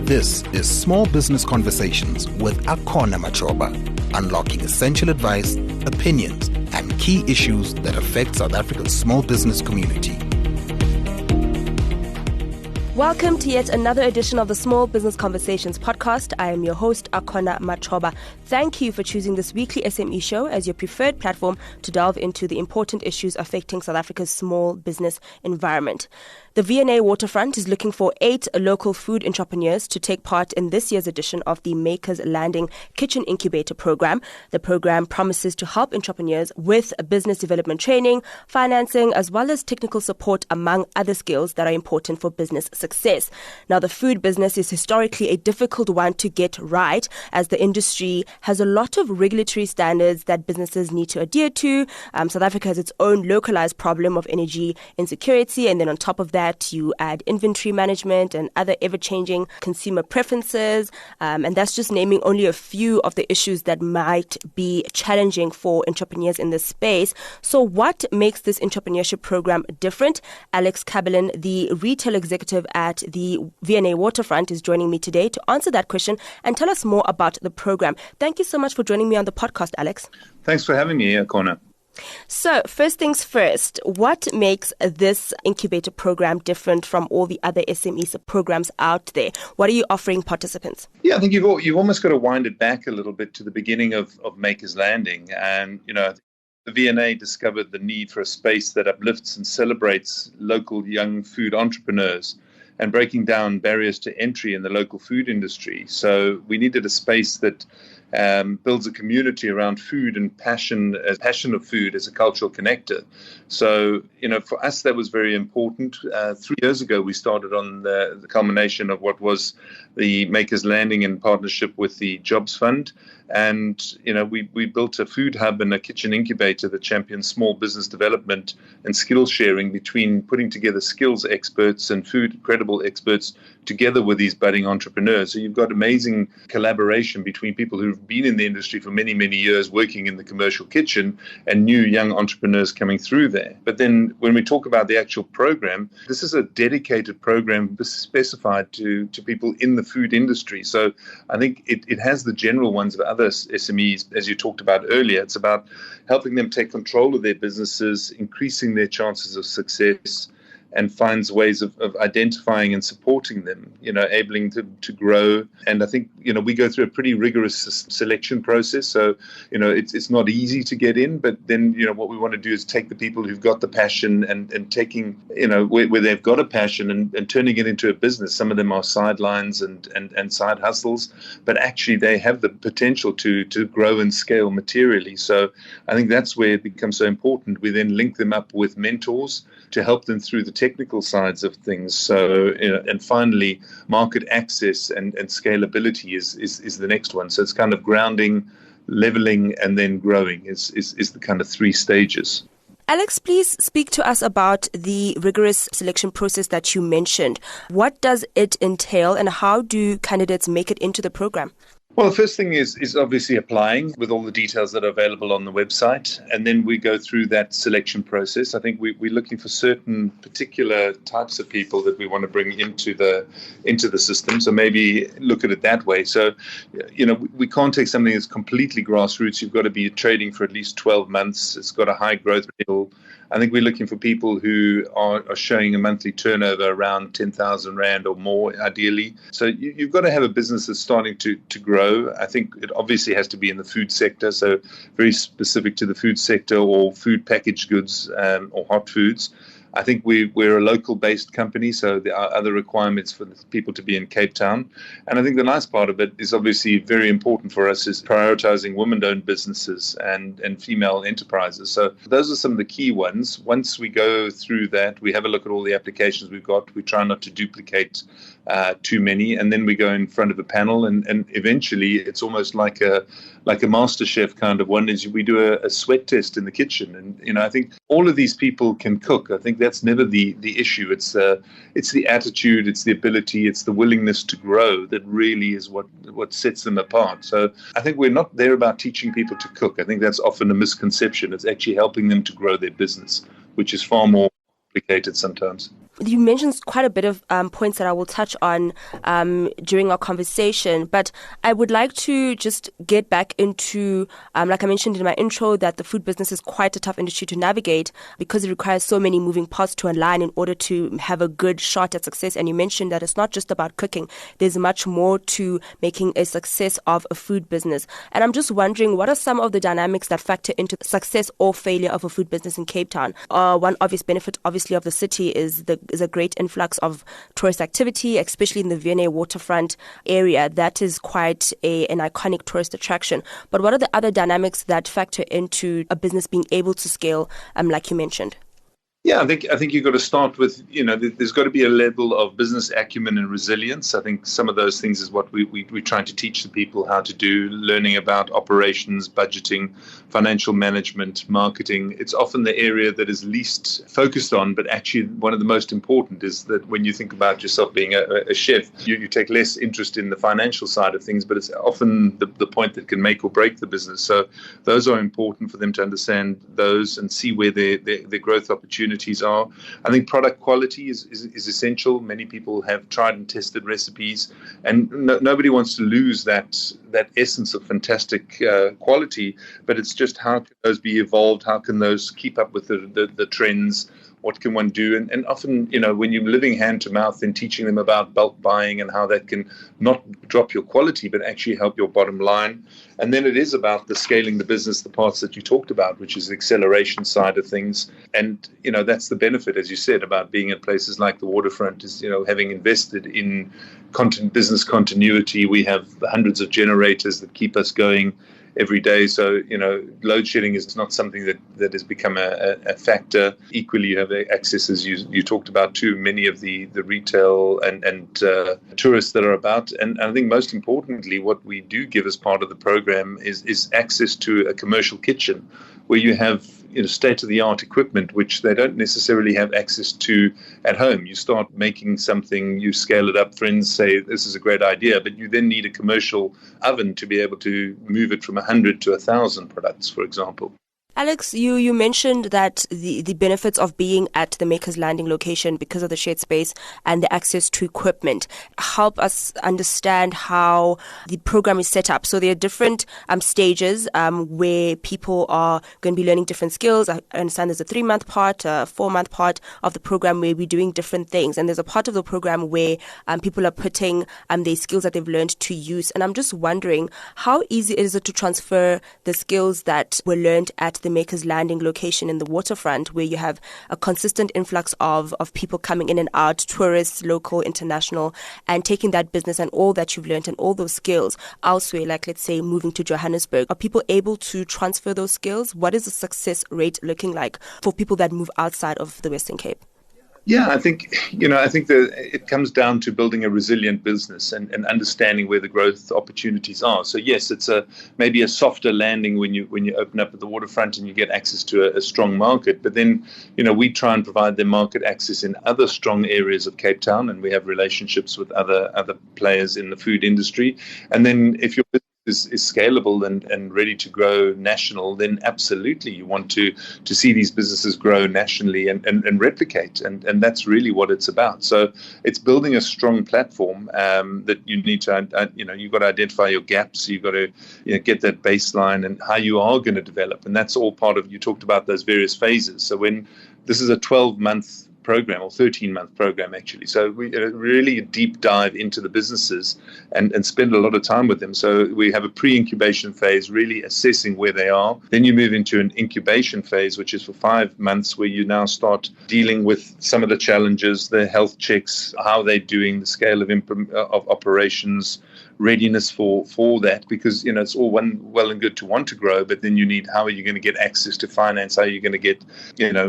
This is Small Business Conversations with Akona Machoba, unlocking essential advice, opinions, and key issues that affect South Africa's small business community. Welcome to yet another edition of the Small Business Conversations podcast. I am your host, Akona Machoba. Thank you for choosing this weekly SME show as your preferred platform to delve into the important issues affecting South Africa's small business environment. The V&A Waterfront is looking for 8 local food entrepreneurs to take part in this year's edition of the Makers Landing Kitchen Incubator program. The program promises to help entrepreneurs with business development training, financing, as well as technical support, among other skills that are important for business success. Now, the food business is historically a difficult one to get right, as the industry has a lot of regulatory standards that businesses need to adhere to. South Africa has its own localized problem of energy insecurity, and then on top of that, you add inventory management and other ever-changing consumer preferences, and that's just naming only a few of the issues that might be challenging for entrepreneurs in this space. So what makes this entrepreneurship program different? Alex Kabelin, the retail executive at the V&A Waterfront, is joining me today to answer that question and tell us more about the program. Thank you so much for joining me on the podcast, Alex. Thanks for having me, Akona. So, first things first, what makes this incubator program different from all the other SME programs out there? What are you offering participants? Yeah, I think you've almost got to wind it back a little bit to the beginning of Makers Landing. And, the V&A discovered the need for a space that uplifts and celebrates local young food entrepreneurs and breaking down barriers to entry in the local food industry. So we needed a space that builds a community around food and passion of food as a cultural connector. So, for us, that was very important. 3 years ago, we started on the culmination of what was the Makers Landing in partnership with the Jobs Fund. And, we built a food hub and a kitchen incubator that champions small business development and skill sharing between putting together skills experts and food credible experts together with these budding entrepreneurs. So you've got amazing collaboration between people who've been in the industry for many, many years working in the commercial kitchen and new young entrepreneurs coming through there. But then when we talk about the actual program, this is a dedicated program specified to people in the food industry. So I think it has the general ones of other SMEs, as you talked about earlier. It's about helping them take control of their businesses, increasing their chances of success, and finds ways of identifying and supporting them, enabling them to grow. And I think, we go through a pretty rigorous selection process. So, it's not easy to get in, but then, what we want to do is take the people who've got the passion and taking, where they've got a passion and turning it into a business. Some of them are sidelines and side hustles, but actually they have the potential to grow and scale materially. So I think that's where it becomes so important. We then link them up with mentors to help them through the technical sides of things. So, and finally, market access and scalability is the next one. So it's kind of grounding, leveling, and then growing is the kind of 3 stages. Alex, please speak to us about the rigorous selection process that you mentioned. What does it entail, and how do candidates make it into the program? Well, the first thing is obviously applying with all the details that are available on the website. And then we go through that selection process. I think we're looking for certain particular types of people that we want to bring into the system. So maybe look at it that way. So, we can't take something that's completely grassroots. You've got to be trading for at least 12 months. It's got a high growth rate. I think we're looking for people who are showing a monthly turnover around 10,000 Rand or more, ideally. So you've got to have a business that's starting to grow. I think it obviously has to be in the food sector, so very specific to the food sector or food packaged goods or hot foods. I think we're a local-based company, so there are other requirements for people to be in Cape Town. And I think the nice part of it is obviously very important for us is prioritizing women-owned businesses and female enterprises. So those are some of the key ones. Once we go through that, we have a look at all the applications we've got. We try not to duplicate too many, and then we go in front of a panel, and eventually it's almost like a master chef kind of one. Is we do a sweat test in the kitchen, and I think all of these people can cook. I think that's never the issue. It's the attitude, it's the ability, it's the willingness to grow that really is what sets them apart. So I think we're not there about teaching people to cook. I think that's often a misconception. It's actually helping them to grow their business, which is far more complicated sometimes. You mentioned quite a bit of points that I will touch on during our conversation, but I would like to just get back into, like I mentioned in my intro, that the food business is quite a tough industry to navigate because it requires so many moving parts to align in order to have a good shot at success. And you mentioned that it's not just about cooking. There's much more to making a success of a food business. And I'm just wondering, what are some of the dynamics that factor into the success or failure of a food business in Cape Town? One obvious benefit, obviously, of the city is a great influx of tourist activity, especially in the V&A Waterfront area. That is quite an iconic tourist attraction. But what are the other dynamics that factor into a business being able to scale, like you mentioned? Yeah, I think you've got to start with, there's got to be a level of business acumen and resilience. I think some of those things is what we're trying to teach the people how to do, learning about operations, budgeting, financial management, marketing. It's often the area that is least focused on, but actually one of the most important is that when you think about yourself being a chef, you take less interest in the financial side of things, but it's often the point that can make or break the business. So those are important for them to understand those and see where their growth opportunities are. I think product quality is essential. Many people have tried and tested recipes, and nobody wants to lose that essence of fantastic quality. But it's just how can those be evolved? How can those keep up with the trends? What can one do? And often, when you're living hand to mouth and teaching them about bulk buying and how that can not drop your quality, but actually help your bottom line. And then it is about the scaling the business, the parts that you talked about, which is the acceleration side of things. And, that's the benefit, as you said, about being at places like the Waterfront is, having invested in business continuity. We have hundreds of generators that keep us going every day. So, load shedding is not something that has become a factor. Equally, you have access, as you talked about, to many of the retail and tourists that are about. And I think most importantly, what we do give as part of the program is access to a commercial kitchen where you have state-of-the-art equipment, which they don't necessarily have access to at home. You start making something, you scale it up, friends say, this is a great idea, but you then need a commercial oven to be able to move it from 100 to 1,000 products, for example. Alex, you mentioned that the benefits of being at the Maker's Landing location because of the shared space and the access to equipment help us understand how the program is set up. So there are different stages where people are going to be learning different skills. I understand there's a 3-month part, a 4-month part of the program where we're doing different things. And there's a part of the program where people are putting their skills that they've learned to use. And I'm just wondering, how easy is it to transfer the skills that were learned at the Maker's Landing location in the Waterfront, where you have a consistent influx of people coming in and out, tourists, local, international, and taking that business and all that you've learned and all those skills elsewhere, like let's say moving to Johannesburg? Are people able to transfer those skills? What is the success rate looking like for people that move outside of the Western Cape? Yeah, I think that it comes down to building a resilient business and understanding where the growth opportunities are. So yes, it's maybe a softer landing when you open up at the Waterfront and you get access to a strong market. But then, we try and provide them market access in other strong areas of Cape Town, and we have relationships with other players in the food industry. And then if your business is scalable and ready to grow national, then absolutely you want to see these businesses grow nationally and replicate. And that's really what it's about. So it's building a strong platform that you need to, you've got to identify your gaps. You've got to get that baseline and how you are going to develop. And that's all part of, you talked about those various phases. So when this is a 12-month program or 13-month program, actually. So we really deep dive into the businesses and spend a lot of time with them. So we have a pre-incubation phase, really assessing where they are. Then you move into an incubation phase, which is for 5 months, where you now start dealing with some of the challenges, the health checks, how they're doing, the scale of operations, readiness for that, because it's all well and good to want to grow, but then you need, how are you going to get access to finance? How are you going to get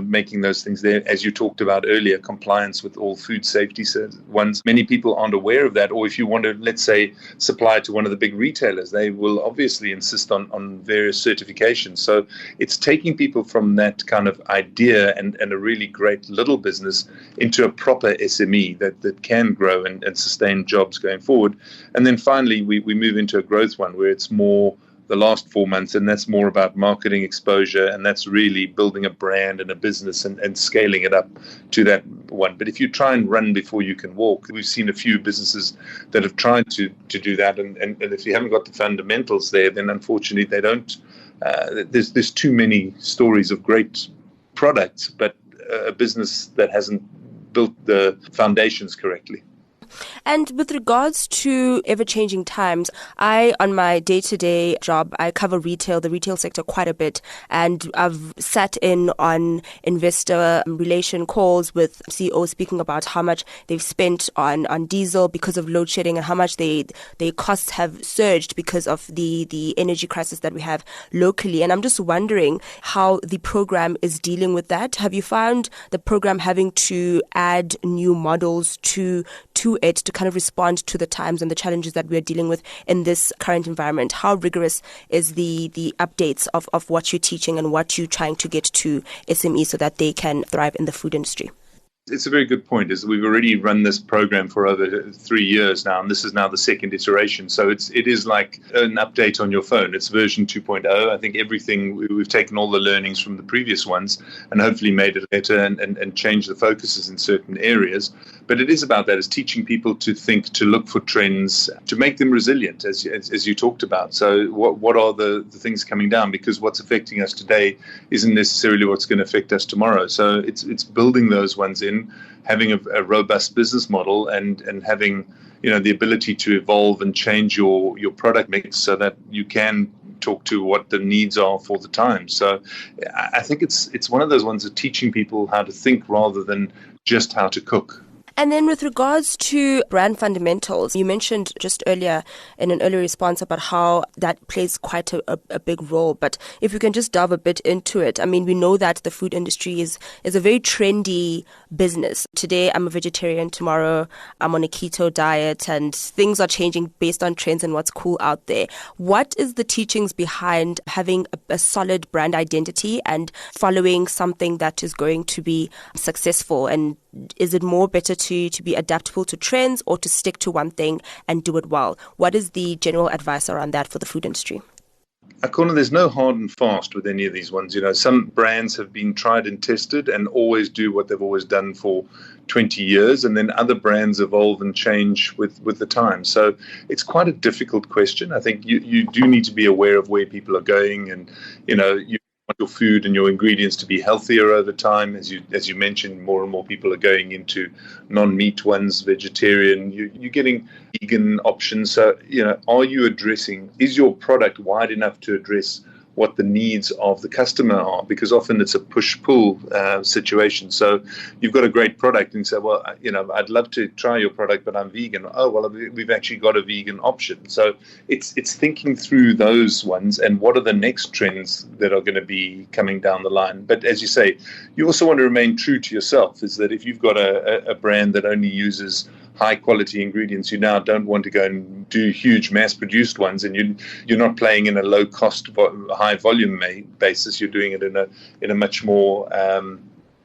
making those things there, as you talked about earlier, compliance with all food safety ones. Many people aren't aware of that. Or if you want to, let's say, supply to one of the big retailers, they will obviously insist on various certifications. So it's taking people from that kind of idea and a really great little business into a proper SME that can grow and sustain jobs going forward. And then finally, we move into a growth one where it's more the last 4 months, and that's more about marketing exposure, and that's really building a brand and a business and scaling it up to that one. But if you try and run before you can walk, we've seen a few businesses that have tried to do that, and if you haven't got the fundamentals there, then unfortunately they don't. There's too many stories of great products, but a business that hasn't built the foundations correctly. And with regards to ever-changing times, on my day-to-day job, I cover the retail sector quite a bit, and I've sat in on investor relation calls with CEOs speaking about how much they've spent on diesel because of load shedding and how much their costs have surged because of the energy crisis that we have locally. And I'm just wondering how the program is dealing with that. Have you found the program having to add new models to it to kind of respond to the times and the challenges that we're dealing with in this current environment? How rigorous is the updates of what you're teaching and what you're trying to get to SMEs so that they can thrive in the food industry? It's a very good point. We've already run this program for over 3 years now, and this is now the second iteration. So it is like an update on your phone. It's version 2.0. I think we've taken all the learnings from the previous ones and hopefully made it better and changed the focuses in certain areas. But it is about that. It's teaching people to think, to look for trends, to make them resilient, as you talked about. So what are the things coming down? Because what's affecting us today isn't necessarily what's going to affect us tomorrow. So it's building those ones in, having a robust business model and having the ability to evolve and change your product mix so that you can talk to what the needs are for the time. So I think it's one of those ones of teaching people how to think rather than just how to cook. And then with regards to brand fundamentals, you mentioned just earlier in an earlier response about how that plays quite a big role. But if you can just delve a bit into it, I mean, we know that the food industry is a very trendy business. Today, I'm a vegetarian. Tomorrow, I'm on a keto diet, and things are changing based on trends and what's cool out there. What is the teachings behind having a solid brand identity and following something that is going to be successful? And is it more better to be adaptable to trends or to stick to one thing and do it well? What is the general advice around that for the food industry? Akona, there's no hard and fast with any of these ones. Some brands have been tried and tested and always do what they've always done for 20 years, and then other brands evolve and change with the time. So it's quite a difficult question. I think you do need to be aware of where people are going, and you want your food and your ingredients to be healthier over time. As you mentioned, more and more people are going into non-meat ones, vegetarian. You're getting vegan options. So, is your product wide enough to address what the needs of the customer are? Because often it's a push-pull situation. So you've got a great product and you say, well, I'd love to try your product, but I'm vegan. Oh, well, we've actually got a vegan option. So it's thinking through those ones and what are the next trends that are going to be coming down the line. But as you say, you also want to remain true to yourself, is that if you've got a brand that only uses high quality ingredients, you now don't want to go and do huge mass produced ones, and you're not playing in a low cost, high volume basis. You're doing it in a much more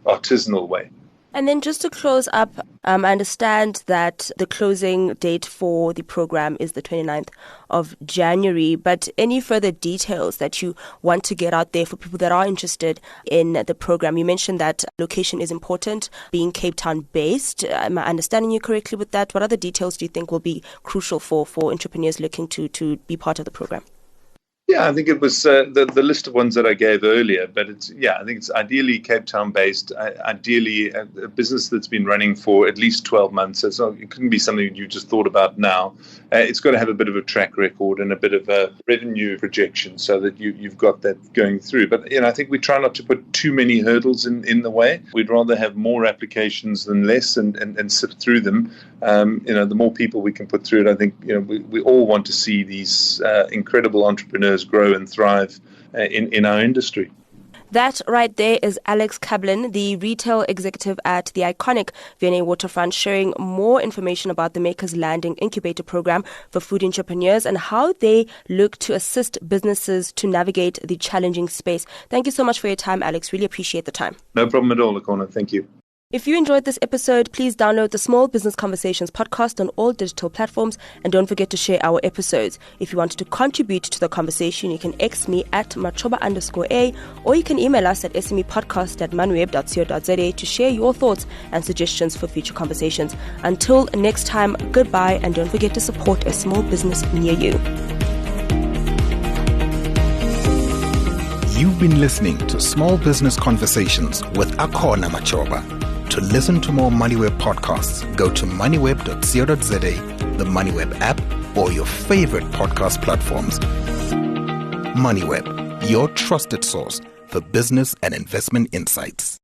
artisanal way. And then just to close up, I understand that the closing date for the program is the 29th of January, but any further details that you want to get out there for people that are interested in the program? You mentioned that location is important, being Cape Town based. Am I understanding you correctly with that? What other details do you think will be crucial for entrepreneurs looking to be part of the program? Yeah, I think it was the list of ones that I gave earlier, but I think it's ideally Cape Town based, ideally a business that's been running for at least 12 months. So it couldn't be something you just thought about now. It's got to have a bit of a track record and a bit of a revenue projection so that you've got that going through. But I think we try not to put too many hurdles in the way. We'd rather have more applications than less and sift through them. The more people we can put through it, I think we all want to see these incredible entrepreneurs grow and thrive in our industry. That right there is Alex Kablin, the retail executive at the iconic V&A Waterfront, sharing more information about the Makers Landing Incubator Program for food entrepreneurs and how they look to assist businesses to navigate the challenging space. Thank you so much for your time, Alex. Really appreciate the time. No problem at all, Akona. Thank you. If you enjoyed this episode, please download the Small Business Conversations podcast on all digital platforms and don't forget to share our episodes. If you want to contribute to the conversation, you can X me at machoba_A or you can email us at smepodcast@moneyweb.co.za to share your thoughts and suggestions for future conversations. Until next time, goodbye and don't forget to support a small business near you. You've been listening to Small Business Conversations with Akona Machoba. To listen to more Moneyweb podcasts, go to moneyweb.co.za, the Moneyweb app, or your favorite podcast platforms. Moneyweb, your trusted source for business and investment insights.